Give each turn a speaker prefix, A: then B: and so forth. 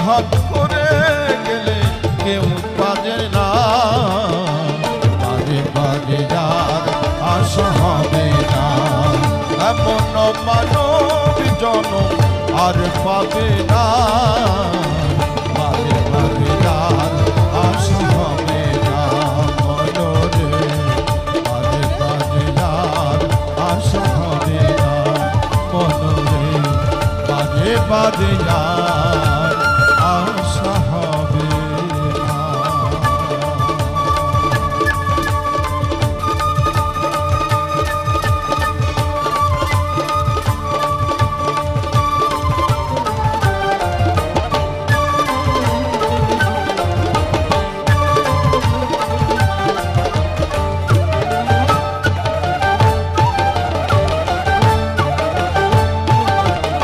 A: হাত করে গেলে কেউ বাজে না, বাজে বাজে যার আশা হবে না, এমন মানব জনম আর পাবে না, বাজে বাজে যার আশা হবে না মনরে, বাজে বাজে যার আশা হবে না মনরে, বাজে বাজে যার